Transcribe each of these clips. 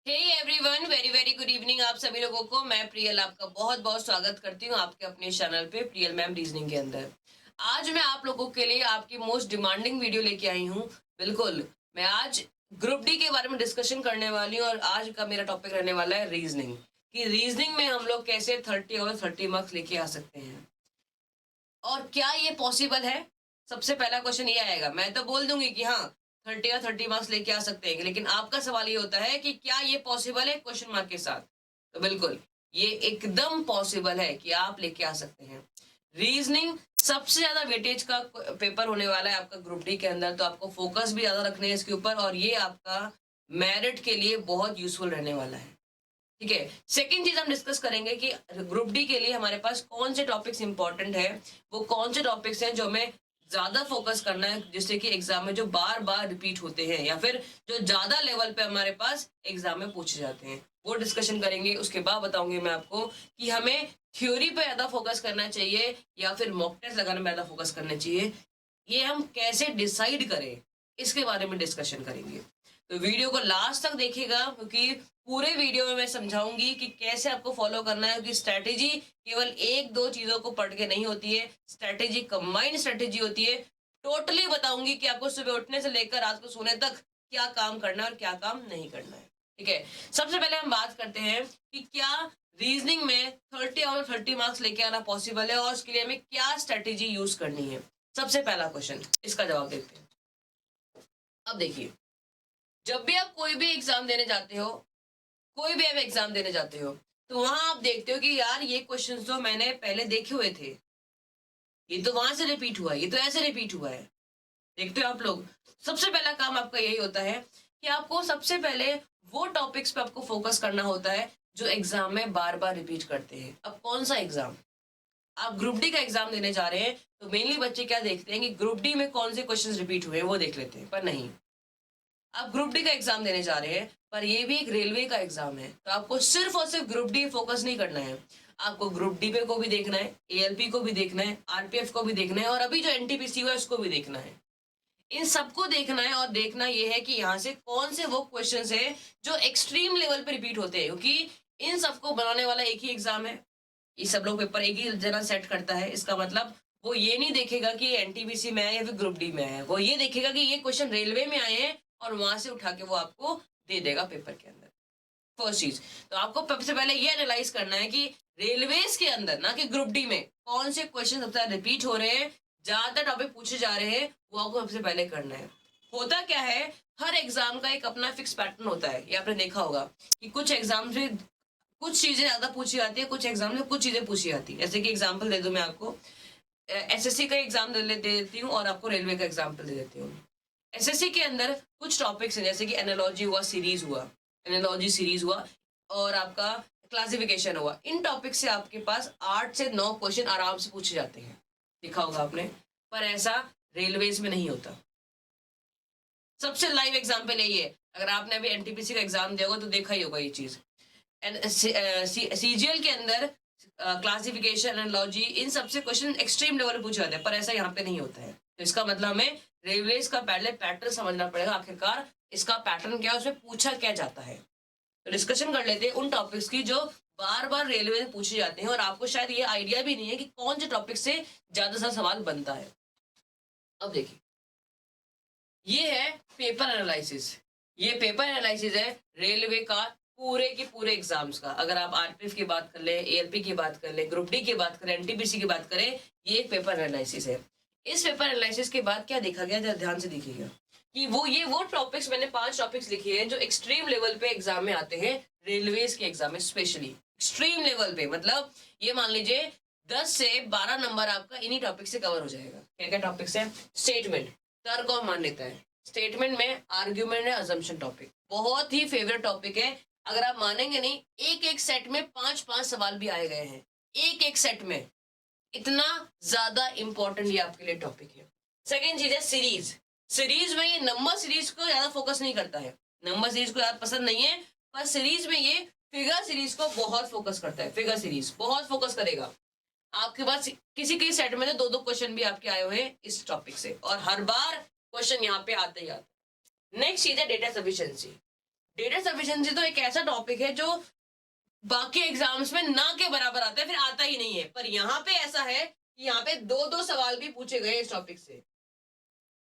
हे everyone, very very good evening आप सभी लोगों को। मैं प्रियल आपका बहुत बहुत स्वागत करती हूँ आपके अपने चैनल पे प्रियल मैम रीजनिंग के अंदर। आज मैं आप लोगों के लिए आपकी मोस्ट डिमांडिंग वीडियो लेके आई हूँ। बिल्कुल, मैं आज ग्रुप डी के बारे में डिस्कशन करने वाली हूँ और आज का मेरा टॉपिक रहने वाला है रीजनिंग, कि रीजनिंग में हम लोग कैसे 30 और 30 मार्क्स लेके आ सकते हैं और क्या ये पॉसिबल है। सबसे पहला क्वेश्चन ये आएगा। मैं तो बोल दूंगी कि हाँ, 30 या 30 मार्क्स लेके आ सकते हैं, लेकिन आपका सवाल ये होता है कि क्या ये पॉसिबल है क्वेश्चन मार्क के साथ। तो बिल्कुल, ये एकदम पॉसिबल है कि आप लेके आ सकते हैं। रीजनिंग सबसे ज्यादा वेटेज का पेपर होने वाला है आपका ग्रुप डी के अंदर, तो आपको फोकस भी ज्यादा रखने है इसके ऊपर और ये आपका मेरिट के लिए बहुत यूजफुल रहने वाला है। ठीक है, सेकेंड चीज हम डिस्कस करेंगे कि ग्रुप डी के लिए हमारे पास कौन से टॉपिक्स इंपॉर्टेंट है, वो कौन से टॉपिक्स हैं जो हमें ज्यादा फोकस करना है, जिससे कि एग्जाम में जो बार बार रिपीट होते हैं या फिर जो ज्यादा लेवल पे हमारे पास एग्जाम में पूछे जाते हैं, वो डिस्कशन करेंगे। उसके बाद बताऊंगी मैं आपको कि हमें थ्योरी पे ज्यादा फोकस करना चाहिए या फिर मॉक टेस्ट लगाने में ज्यादा फोकस करना चाहिए। ये हम कैसे डिसाइड करें, इसके बारे में डिस्कशन करेंगे। तो वीडियो को लास्ट तक देखिएगा, क्योंकि पूरे वीडियो में मैं समझाऊंगी कि कैसे आपको फॉलो करना है, क्योंकि स्ट्रैटेजी केवल एक दो चीजों को पढ़ के नहीं होती है, स्ट्रैटेजी कंबाइंड स्ट्रैटेजी होती है। टोटली बताऊंगी कि आपको सुबह उठने से लेकर रात को सोने तक क्या काम करना है और क्या काम नहीं करना है। ठीक है, सबसे पहले हम बात करते हैं कि क्या रीजनिंग में 30 और 30 मार्क्स लेके आना पॉसिबल है और उसके लिए हमें क्या स्ट्रैटेजी यूज करनी है। सबसे पहला क्वेश्चन, इसका जवाब देखते हैं। अब देखिए, जब भी आप कोई भी एग्जाम देने जाते हो, कोई भी आप एग्जाम देने जाते हो, तो वहां आप देखते हो कि यार ये क्वेश्चन तो मैंने पहले देखे हुए थे, ये तो वहां से रिपीट हुआ है, ये तो ऐसे रिपीट हुआ है। देखते हो आप लोग, सबसे पहला काम आपका यही होता है कि आपको सबसे पहले वो टॉपिक्स पे आपको फोकस करना होता है जो एग्जाम में बार बार रिपीट करते हैं। अब कौन सा एग्जाम, आप ग्रुप डी का एग्जाम देने जा रहे हैं, तो मेनली बच्चे क्या देखते हैं कि ग्रुप डी में कौन से क्वेश्चन रिपीट हुए हैं वो देख लेते हैं, पर नहीं। आप ग्रुप डी का एग्जाम देने जा रहे हैं, पर ये भी एक रेलवे का एग्जाम है, तो आपको सिर्फ और सिर्फ ग्रुप डी फोकस नहीं करना है। आपको ग्रुप डी पे को भी देखना है, एएलपी को भी देखना है, आरपीएफ को भी देखना है और अभी जो एनटीपीसी हुआ है उसको भी देखना है। इन सबको देखना है और देखना ये है कि यहाँ से कौन से वो क्वेश्चंस है जो एक्सट्रीम लेवल पे रिपीट होते हैं, क्योंकि इन सबको बनाने वाला एक ही एग्जाम है। ये सब लोग पेपर एक ही जना सेट करता है, इसका मतलब वो ये नहीं देखेगा कि एनटीपीसी में है या फिर ग्रुप डी में है, वो ये देखेगा कि ये क्वेश्चन रेलवे में आए हैं और वहां से उठा के वो आपको दे देगा पेपर के अंदर। फर्स्ट चीज, तो आपको सबसे पहले ये एनालाइज करना है कि रेलवेज के अंदर, ना कि ग्रुप डी में, कौन से क्वेश्चन सबसे ज्यादा रिपीट हो रहे हैं, ज्यादातर टॉपिक पूछे जा रहे हैं, वो आपको सबसे पहले करना है। होता क्या है, हर एग्जाम का एक अपना फिक्स पैटर्न होता है, ये आपने देखा होगा कि कुछ एग्जाम से कुछ चीजें ज्यादा पूछी जाती है, कुछ एग्जाम में कुछ चीजें पूछी जाती है। जैसे कि एग्जाम्पल दे दूं मैं आपको, एसएससी का एग्जाम दे देती हूँ और आपको रेलवे का एग्जाम्पल दे देती हूँ। एसएससी के अंदर कुछ टॉपिक्स हैं, जैसे कि एनालॉजी हुआ, सीरीज हुआ, एनालॉजी सीरीज हुआ और आपका क्लासिफिकेशन हुआ। इन टॉपिक से आपके पास 8 से 9 क्वेश्चन आराम से पूछे जाते हैं, देखा होगा आपने। पर ऐसा रेलवेज में नहीं होता। सबसे लाइव एग्जाम्पल यही है, अगर आपने अभी एनटीपीसी का एग्जाम दिया होगा तो देखा ही होगा ये चीज। सीजीएल के अंदर क्लासिफिकेशन, एनालॉजी, इन सबसे क्वेश्चन एक्सट्रीम लेवल पूछे जाते हैं, पर ऐसा यहाँ पे नहीं होता है। तो इसका मतलब हमें रेलवेज का पहले पैटर्न समझना पड़ेगा, आखिरकार इसका पैटर्न क्या है, उसमें पूछा क्या जाता है। तो डिस्कशन कर लेते हैं उन टॉपिक्स की जो बार बार रेलवे में पूछे जाते हैं और आपको शायद ये आइडिया भी नहीं है कि कौन से टॉपिक से ज्यादा सा सवाल बनता है। अब देखिए, ये है पेपर एनालिसिस। ये पेपर एनालिसिस है रेलवे का, पूरे के पूरे एग्जाम्स का। अगर आप आरपीएफ की बात कर ले, एएलपी की बात कर ले, ग्रुप डी की बात करें, एनटीपीसी की बात करें, ये एक पेपर एनालिसिस है। इस पेपर एनालिसिस के बाद क्या देखा गया, जरा ध्यान से देखिएगा कि वो टॉपिक्स, मैंने 5 टॉपिक्स लिखे हैं जो एक्सट्रीम लेवल पे एग्जाम में आते हैं, रेलवेज के एग्जाम में स्पेशली एक्सट्रीम लेवल पे। मतलब ये मान लीजिए 10 से 12 नंबर आपका इन्हीं टॉपिक से कवर हो जाएगा। क्या क्या टॉपिक्स है, स्टेटमेंट, तर्क और मान्यता है। स्टेटमेंट में आर्ग्यूमेंट है, अजम्पशन टॉपिक बहुत ही फेवरेट टॉपिक है। अगर आप मानेंगे नहीं, एक एक सेट में 5-5 सवाल भी आए गए हैं, एक एक सेट में। इतना ज्यादा इंपॉर्टेंट ये आपके लिए टॉपिक है। सेकेंड चीज है सीरीज। सीरीज में ये नंबर सीरीज को ज्यादा फोकस नहीं करता है, नंबर सीरीज को ज्यादा पसंद नहीं है, पर सीरीज में ये फिगर सीरीज को बहुत फोकस करता है। फिगर सीरीज बहुत फोकस करेगा। आपके पास किसी किसी सेट में 2-2 क्वेश्चन भी आपके आए हुए हैं इस टॉपिक से, और हर बार क्वेश्चन यहाँ पे आते ही आते। नेक्स्ट चीज है डेटा सफिशिएंसी। डेटा सफिशिएंसी तो एक ऐसा टॉपिक है जो बाकी एग्जाम्स में ना के बराबर आता है, फिर आता ही नहीं है। पर यहाँ पे ऐसा है कि यहाँ पे 2-2 सवाल भी पूछे गए इस टॉपिक से,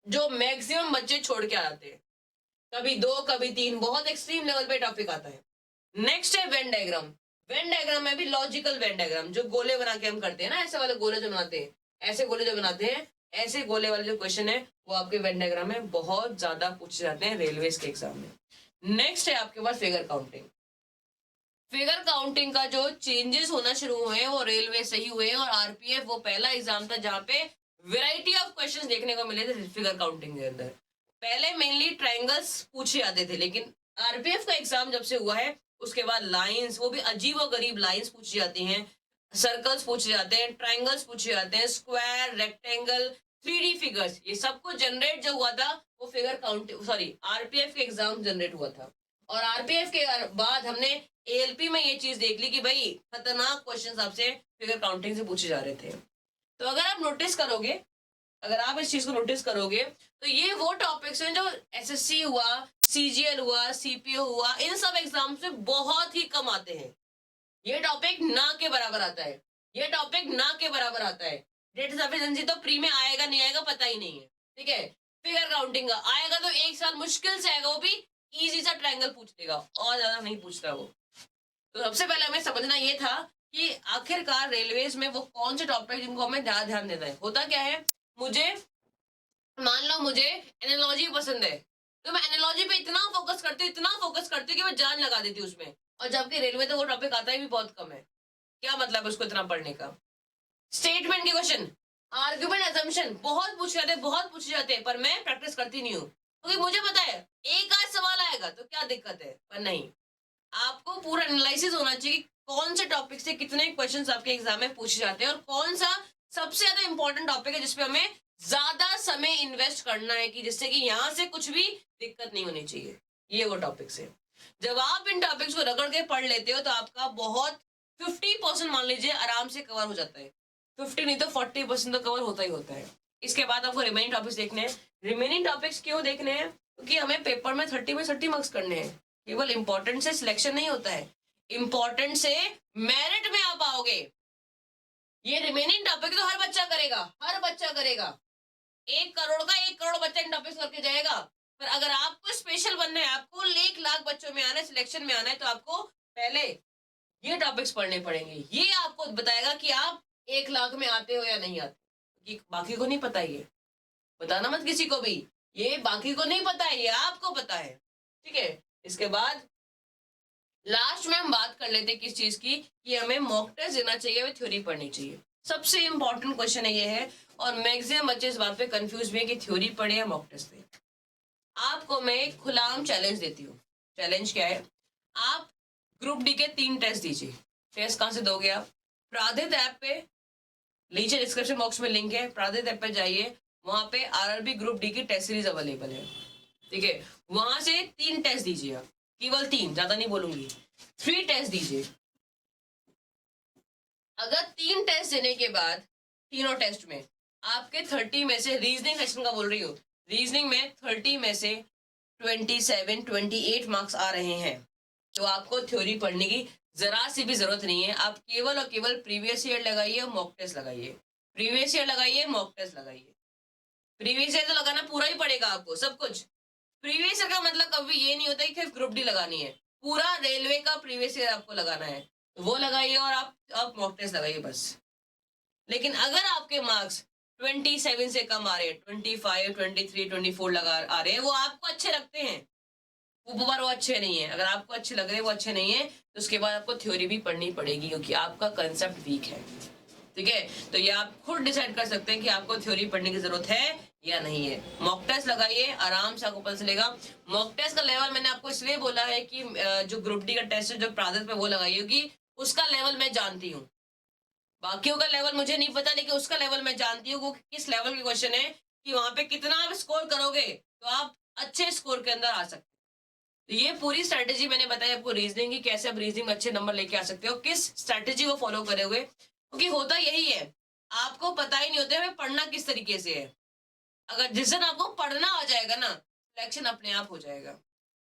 जो मैक्सिमम बच्चे छोड़ के आते हैं। कभी 2, कभी 3, बहुत एक्सट्रीम लेवल पे टॉपिक आता है। नेक्स्ट है वेन डायग्राम। वेन डायग्राम में भी लॉजिकल वेन डायग्राम, जो गोले बना के हम करते हैं ना, ऐसे वाले गोले जो बनाते हैं, ऐसे गोले जो बनाते हैं, ऐसे गोले वाले जो क्वेश्चन है वो आपके वेन डायग्राम में बहुत ज्यादा पूछे जाते हैं रेलवेज के एग्जाम में। नेक्स्ट है आपके पास फिगर काउंटिंग। फिगर काउंटिंग का जो चेंजेस होना शुरू हुए हैं वो रेलवे से ही हुए हैं, और आरपीएफ वो पहला एग्जाम था जहां पे वेराइटी ऑफ क्वेश्चंस देखने को मिले थे फिगर काउंटिंग के अंदर। पहले मेनली ट्रायंगल्स पूछे जाते थे, लेकिन आरपीएफ का एग्जाम जब से हुआ है उसके बाद लाइंस, वो भी अजीब और गरीब लाइंस पूछी जाती हैं, सर्कल्स पूछे जाते हैं, ट्राइंगल्स पूछे जाते हैं, स्क्वायर, रेक्टेंगल, 3D फिगर्स, ये सब कुछ जनरेट जो हुआ था वो फिगर काउंटिंग आरपीएफ के एग्जाम जनरेट हुआ था। और आरपीएफ के बाद हमने एएलपी में ये चीज देख ली कि भाई खतरनाक क्वेश्चंस आपसे फिगर काउंटिंग से पूछे जा रहे थे। तो अगर आप नोटिस करोगे, अगर आप इस चीज को नोटिस करोगे तो ये वो टॉपिक्स हैं जो एसएससी हुआ, सीजीएल हुआ, सीपीओ हुआ, इन सब एग्जाम्स में बहुत ही कम आते हैं। ये टॉपिक ना के बराबर आता है, ये टॉपिक ना के बराबर आता है। डेटा सफिशिएंसी तो प्री में आएगा नहीं आएगा पता ही नहीं है, ठीक है। फिगर काउंटिंग का आएगा तो एक साल मुश्किल से आएगा, वो भी इजी सा ट्रायंगल पूछ देगा, और ज्यादा नहीं पूछता वो। तो सबसे पहले हमें समझना ये था कि आखिरकार रेलवेज में वो कौन से टॉपिक जिनको हमें ज्यादा ध्यान देना है। होता क्या है, मुझे मान लो मुझे एनालॉजी पसंद है, तो मैं एनालॉजी पे इतना फोकस करती हूँ, इतना फोकस करती हूँ कि मैं जान लगा देती हूँ उसमें, और जबकि रेलवे तो वो टॉपिक आता ही भी बहुत कम है। क्या मतलब है उसको इतना पढ़ने का। स्टेटमेंट के क्वेश्चन, आर्ग्यूमेंट, असम्पशन बहुत पूछे जाते हैं, बहुत पूछे जाते हैं, पर मैं प्रैक्टिस करती नहीं हूँ क्योंकि मुझे पता है एक आध सवाल आएगा तो क्या दिक्कत है। पर नहीं, आपको पूरा एनालिसिस होना चाहिए कि कौन से टॉपिक से कितने क्वेश्चंस आपके एग्जाम में पूछे जाते हैं और कौन सा सबसे ज्यादा इंपॉर्टेंट टॉपिक है जिसपे हमें ज्यादा समय इन्वेस्ट करना है, कि जिससे कि यहाँ से कुछ भी दिक्कत नहीं होनी चाहिए। ये वो टॉपिक्स है। जब आप इन टॉपिक्स को रगड़ के पढ़ लेते हो तो आपका बहुत 50% मान लीजिए आराम से कवर हो जाता है। 50 नहीं तो 40% तो कवर होता ही होता है। इसके बाद आपको रिमेनिंग टॉपिक्स देखने हैं। रिमेनिंग टॉपिक्स क्यों देखने हैं, क्योंकि हमें पेपर में 30 में 30 मार्क्स करने हैं। केवल इंपॉर्टेंट से सिलेक्शन नहीं होता है, इंपॉर्टेंट से मेरिट में आ पाओगे। ये रिमेनिंग टॉपिक तो हर बच्चा करेगा, हर बच्चा करेगा। 1 करोड़ का 1 करोड़ बच्चा इन टॉपिक्स करके जाएगा। पर अगर आपको स्पेशल बनना है, आपको 1 लाख बच्चों में आना है, सिलेक्शन में आना है, तो आपको पहले ये टॉपिक्स पढ़ने पड़ेंगे। ये आपको बताएगा कि आप 1 लाख में आते हो या नहीं आते, कि बाकी को नहीं पता। ये बताना मत किसी को भी, ये बाकी को नहीं पता है, ये आपको पता है, ठीक है। इसके बाद लास्ट में हम बात कर लेते हैं किस चीज की, कि हमें मॉक टेस्ट देना चाहिए, हमें थ्योरी पढ़नी चाहिए। सबसे इंपॉर्टेंट क्वेश्चन है ये है, और मैक्सिमम बच्चे इस बात पे कंफ्यूज भी है कि थ्योरी पढ़े या मॉक टेस्ट दे। आपको मैं एक खुलाम चैलेंज देती हूँ। चैलेंज क्या है, आप ग्रुप डी के 3 टेस्ट दीजिए। टेस्ट कहाँ से दोगे आप, प्राधित ऐप पे, नीचे डिस्क्रिप्शन बॉक्स में लिंक है, प्राधित ऐप पे जाइए, वहां पे आरआरबी ग्रुप डी की टेस्ट सीरीज अवेलेबल है, ठीक है। वहां से 3 टेस्ट दीजिए आप, केवल 3, ज्यादा नहीं बोलूंगी, 3 टेस्ट दीजिए। अगर 3 टेस्ट देने के बाद तीनों टेस्ट में आपके 30 में से, रीजनिंग सेक्शन का बोल रही हूँ, रीजनिंग में 30 में से 27, 28 मार्क्स आ रहे हैं, तो आपको थ्योरी पढ़ने की जरा सी भी जरूरत नहीं है। आप केवल और केवल प्रीवियस ईयर लगाइए और मॉक टेस्ट लगाइए, प्रीवियस ईयर लगाइए, मॉक टेस्ट लगाइए। प्रीवियस ईयर तो लगाना पूरा ही पड़ेगा आपको, सब कुछ। प्रीवियस ईयर का मतलब कभी ये नहीं होता कि सिर्फ ग्रुप डी लगानी है, पूरा रेलवे का प्रीवियस ईयर आपको लगाना है, तो वो लगाइए और आप मॉक टेस्ट लगाइए बस। लेकिन अगर आपके मार्क्स 27 से कम आ रहे हैं, 25, 23, 24 लगा आ रहे हैं, वो आपको अच्छे लगते हैं, वो अच्छे नहीं है, अगर आपको अच्छे लग रहे हैं, वो अच्छे नहीं है, तो उसके बाद आपको थ्योरी भी पढ़नी पड़ेगी, क्योंकि आपका कंसेप्ट वीक है, ठीक है। तो ये आप खुद डिसाइड कर सकते हैं कि आपको थ्योरी पढ़ने की जरूरत है या नहीं है। मॉक टेस्ट लगाइए, आराम से आपको पता चलेगा। मॉक टेस्ट का लेवल मैंने आपको इसलिए बोला है कि जो ग्रुप डी का टेस्ट है, जो प्राधित पे, वो लगाइए, क्योंकि उसका लेवल मैं जानती हूँ। बाकियों का लेवल मुझे नहीं पता, लेकिन उसका लेवल मैं जानती हूँ, वो किस लेवल के क्वेश्चन है, कि वहां पे कितना आप स्कोर करोगे तो आप अच्छे स्कोर के अंदर आ सकते हैं। तो ये पूरी स्ट्रेटेजी मैंने बताई आपको रीजनिंग की, कैसे आप रीजनिंग में अच्छे नंबर लेके आ सकते हो, किस स्ट्रेटेजी को फॉलो करे हुए, क्योंकि होता यही है, आपको पता ही नहीं होता है पढ़ना किस तरीके से है। अगर जिस दिन आपको पढ़ना आ जाएगा ना, सिलेक्शन अपने आप हो जाएगा।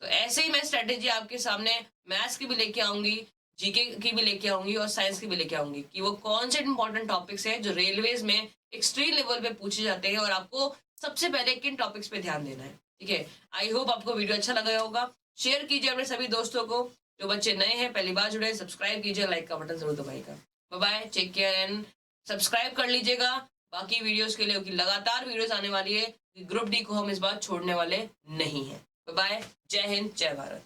तो ऐसे ही मैं स्ट्रेटेजी आपके सामने मैथ्स की भी लेके आऊंगी, जीके की भी लेके आऊंगी और साइंस की भी लेके आऊंगी कि वो कौन से इंपॉर्टेंट टॉपिक्स हैं जो रेलवेज में एक्सट्रीम लेवल पे पूछे जाते हैं और आपको सबसे पहले किन टॉपिक्स पे ध्यान देना है। ठीक है, आई होप आपको वीडियो अच्छा लगा होगा। शेयर कीजिए अपने सभी दोस्तों को। जो बच्चे नए हैं, पहली बार जुड़े, सब्सक्राइब कीजिए, लाइक का बटन जरूर दबाइएगा। Bye bye, take care and subscribe कर लीजिएगा बाकी वीडियोस के लिए, क्योंकि लगातार वीडियोस आने वाली है। ग्रुप डी को हम इस बार छोड़ने वाले नहीं है। बाय बाय, जय हिंद, जय भारत।